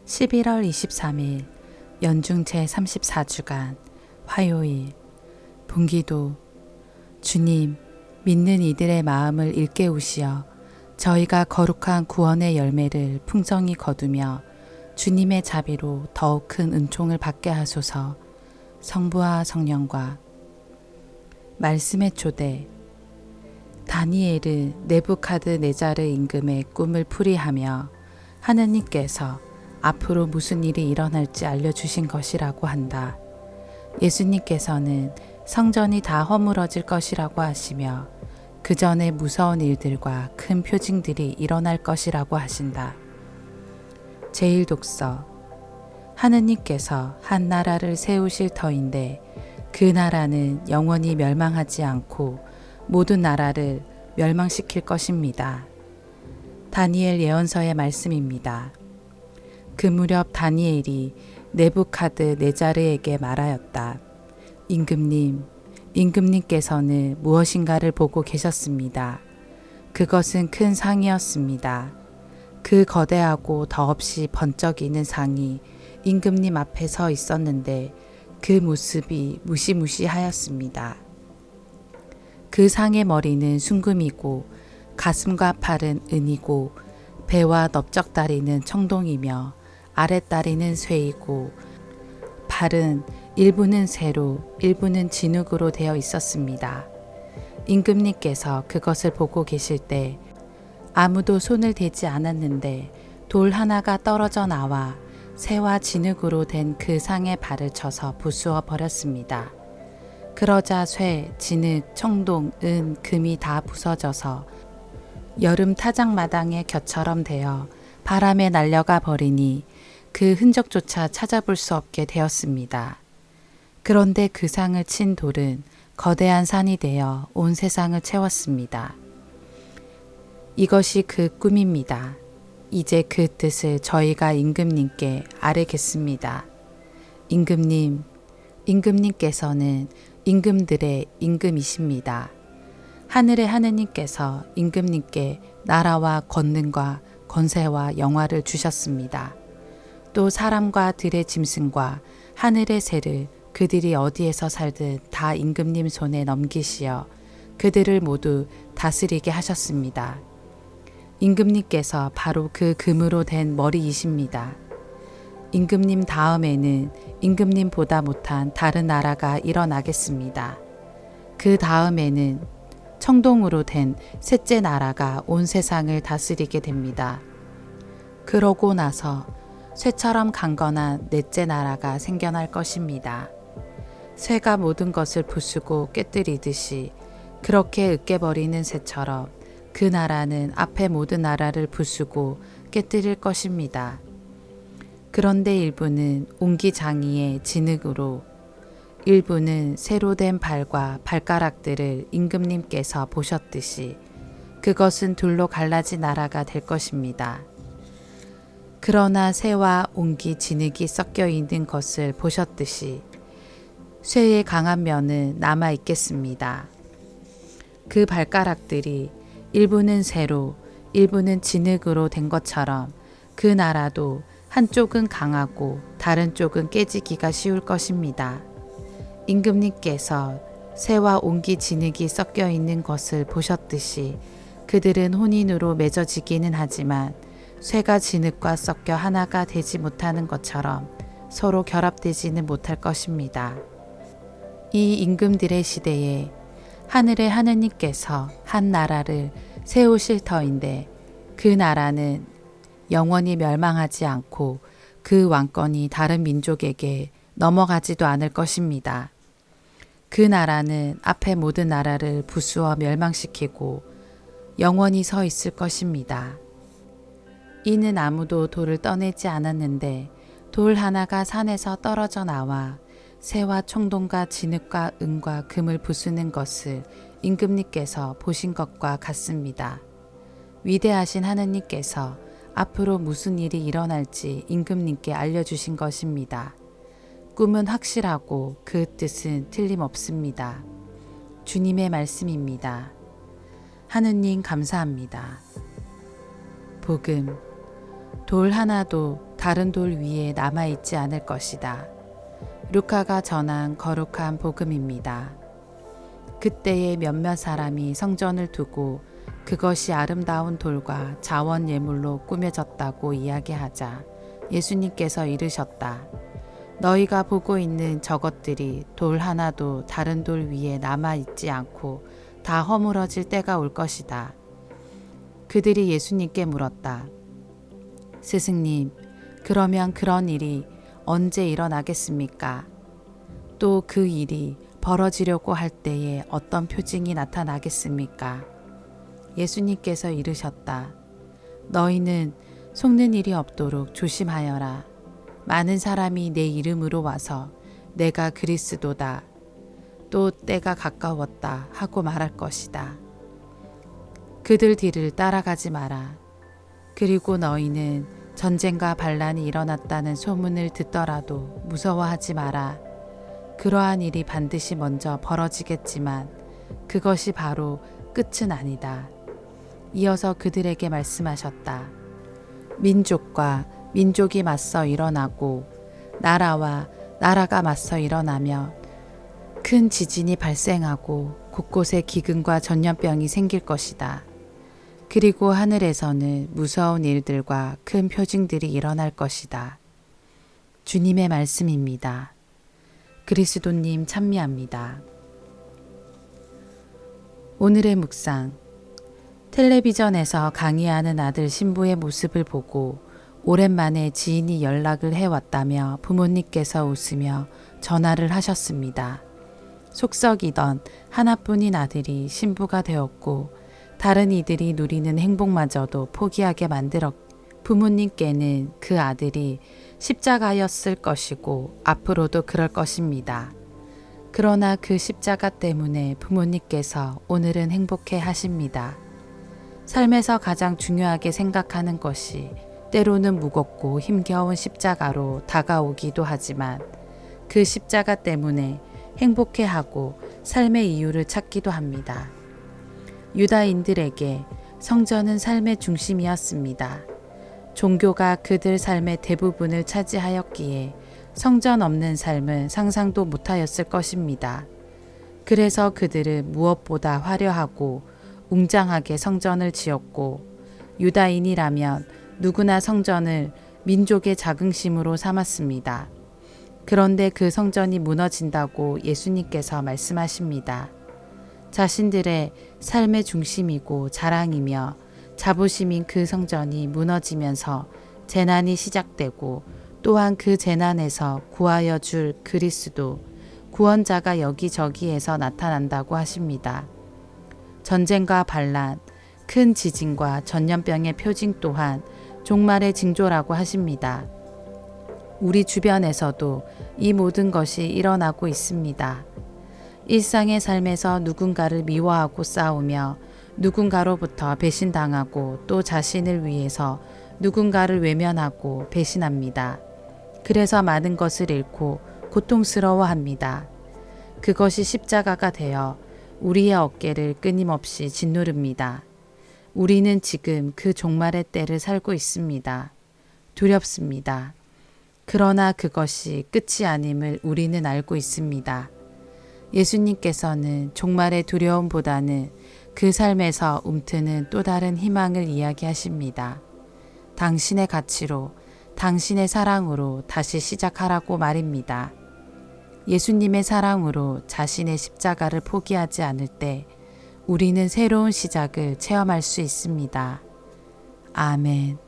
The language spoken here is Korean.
11월 23일 연중 제34주간 화요일 분기도. 주님, 믿는 이들의 마음을 일깨우시어 저희가 거룩한 구원의 열매를 풍성히 거두며 주님의 자비로 더욱 큰 은총을 받게 하소서. 성부와 성령과 말씀의 초대. 다니엘은 네부카드네자르 임금의 꿈을 풀이하며 하느님께서 앞으로 무슨 일이 일어날지 알려주신 것이라고 한다. 예수님께서는 성전이 다 허물어질 것이라고 하시며 그 전에 무서운 일들과 큰 표징들이 일어날 것이라고 하신다. 제1독서. 하느님께서 한 나라를 세우실 터인데 그 나라는 영원히 멸망하지 않고 모든 나라를 멸망시킬 것입니다. 다니엘 예언서의 말씀입니다. 그 무렵 다니엘이 네부카드네자르에게 말하였다. 임금님께서는 무엇인가를 보고 계셨습니다. 그것은 큰 상이었습니다. 그 거대하고 더없이 번쩍이는 상이 임금님 앞에 서 있었는데 그 모습이 무시무시하였습니다. 그 상의 머리는 순금이고 가슴과 팔은 은이고 배와 넓적다리는 청동이며 아랫다리는 쇠이고 발은 일부는 쇠로 일부는 진흙으로 되어 있었습니다. 임금님께서 그것을 보고 계실 때 아무도 손을 대지 않았는데 돌 하나가 떨어져 나와 쇠와 진흙으로 된 그 상의 발을 쳐서 부수어 버렸습니다. 그러자 쇠, 진흙, 청동, 은, 금이 다 부서져서 여름 타작마당의 곁처럼 되어 바람에 날려가 버리니 그 흔적조차 찾아볼 수 없게 되었습니다. 그런데 그 상을 친 돌은 거대한 산이 되어 온 세상을 채웠습니다. 이것이 그 꿈입니다. 이제 그 뜻을 저희가 임금님께 아뢰겠습니다. 임금님께서는 임금들의 임금이십니다. 하늘의 하느님께서 임금님께 나라와 권능과 권세와 영화를 주셨습니다. 또 사람과 들의 짐승과 하늘의 새를 그들이 어디에서 살든 다 임금님 손에 넘기시어 그들을 모두 다스리게 하셨습니다. 임금님께서 바로 그 금으로 된 머리이십니다. 임금님 다음에는 임금님보다 못한 다른 나라가 일어나겠습니다. 그 다음에는 청동으로 된 셋째 나라가 온 세상을 다스리게 됩니다. 그러고 나서 쇠처럼 강건한 넷째 나라가 생겨날 것입니다. 쇠가 모든 것을 부수고 깨뜨리듯이 그렇게 으깨버리는 쇠처럼 그 나라는 앞에 모든 나라를 부수고 깨뜨릴 것입니다. 그런데 일부는 옹기장이의 진흙으로, 일부는 새로 된 발과 발가락들을 임금님께서 보셨듯이 그것은 둘로 갈라진 나라가 될 것입니다. 그러나 쇠와 옹기 진흙이 섞여 있는 것을 보셨듯이 쇠의 강한 면은 남아 있겠습니다. 그 발가락들이 일부는 쇠로 일부는 진흙으로 된 것처럼 그 나라도 한쪽은 강하고 다른 쪽은 깨지기가 쉬울 것입니다. 임금님께서 쇠와 옹기 진흙이 섞여 있는 것을 보셨듯이 그들은 혼인으로 맺어지기는 하지만 쇠가 진흙과 섞여 하나가 되지 못하는 것처럼 서로 결합되지는 못할 것입니다. 이 임금들의 시대에 하늘의 하느님께서 한 나라를 세우실 터인데 그 나라는 영원히 멸망하지 않고 그 왕권이 다른 민족에게 넘어가지도 않을 것입니다. 그 나라는 앞에 모든 나라를 부수어 멸망시키고 영원히 서 있을 것입니다. 이는 아무도 돌을 떠내지 않았는데 돌 하나가 산에서 떨어져 나와 쇠와 청동과 진흙과 은과 금을 부수는 것을 임금님께서 보신 것과 같습니다. 위대하신 하느님께서 앞으로 무슨 일이 일어날지 임금님께 알려주신 것입니다. 꿈은 확실하고 그 뜻은 틀림없습니다. 주님의 말씀입니다. 하느님 감사합니다. 복음. 돌 하나도 다른 돌 위에 남아있지 않을 것이다. 루카가 전한 거룩한 복음입니다. 그때에 몇몇 사람이 성전을 두고 그것이 아름다운 돌과 자원 예물로 꾸며졌다고 이야기하자 예수님께서 이르셨다. 너희가 보고 있는 저것들이 돌 하나도 다른 돌 위에 남아있지 않고 다 허물어질 때가 올 것이다. 그들이 예수님께 물었다. 스승님, 그러면 그런 일이 언제 일어나겠습니까? 또 그 일이 벌어지려고 할 때에 어떤 표징이 나타나겠습니까? 예수님께서 이르셨다. 너희는 속는 일이 없도록 조심하여라. 많은 사람이 내 이름으로 와서 내가 그리스도다, 또 때가 가까웠다 하고 말할 것이다. 그들 뒤를 따라가지 마라. 그리고 너희는 전쟁과 반란이 일어났다는 소문을 듣더라도 무서워하지 마라. 그러한 일이 반드시 먼저 벌어지겠지만 그것이 바로 끝은 아니다. 이어서 그들에게 말씀하셨다. 민족과 민족이 맞서 일어나고 나라와 나라가 맞서 일어나며 큰 지진이 발생하고 곳곳에 기근과 전염병이 생길 것이다. 그리고 하늘에서는 무서운 일들과 큰 표징들이 일어날 것이다. 주님의 말씀입니다. 그리스도님 찬미합니다. 오늘의 묵상. 텔레비전에서 강의하는 아들 신부의 모습을 보고 오랜만에 지인이 연락을 해왔다며 부모님께서 웃으며 전화를 하셨습니다. 속썩이던 하나뿐인 아들이 신부가 되었고 다른 이들이 누리는 행복마저도 포기하게 만들었고 부모님께는 그 아들이 십자가였을 것이고 앞으로도 그럴 것입니다. 그러나 그 십자가 때문에 부모님께서 오늘은 행복해 하십니다. 삶에서 가장 중요하게 생각하는 것이 때로는 무겁고 힘겨운 십자가로 다가오기도 하지만 그 십자가 때문에 행복해하고 삶의 이유를 찾기도 합니다. 유다인들에게 성전은 삶의 중심이었습니다. 종교가 그들 삶의 대부분을 차지하였기에 성전 없는 삶은 상상도 못하였을 것입니다. 그래서 그들은 무엇보다 화려하고 웅장하게 성전을 지었고 유다인이라면 누구나 성전을 민족의 자긍심으로 삼았습니다. 그런데 그 성전이 무너진다고 예수님께서 말씀하십니다. 자신들의 삶의 중심이고 자랑이며 자부심인 그 성전이 무너지면서 재난이 시작되고 또한 그 재난에서 구하여 줄 그리스도, 구원자가 여기저기에서 나타난다고 하십니다. 전쟁과 반란, 큰 지진과 전염병의 표징 또한 종말의 징조라고 하십니다. 우리 주변에서도 이 모든 것이 일어나고 있습니다. 일상의 삶에서 누군가를 미워하고 싸우며 누군가로부터 배신당하고 또 자신을 위해서 누군가를 외면하고 배신합니다. 그래서 많은 것을 잃고 고통스러워합니다. 그것이 십자가가 되어 우리의 어깨를 끊임없이 짓누릅니다. 우리는 지금 그 종말의 때를 살고 있습니다. 두렵습니다. 그러나 그것이 끝이 아님을 우리는 알고 있습니다. 예수님께서는 종말의 두려움보다는 그 삶에서 움트는 또 다른 희망을 이야기하십니다. 당신의 가치로, 당신의 사랑으로 다시 시작하라고 말입니다. 예수님의 사랑으로 자신의 십자가를 포기하지 않을 때 우리는 새로운 시작을 체험할 수 있습니다. 아멘.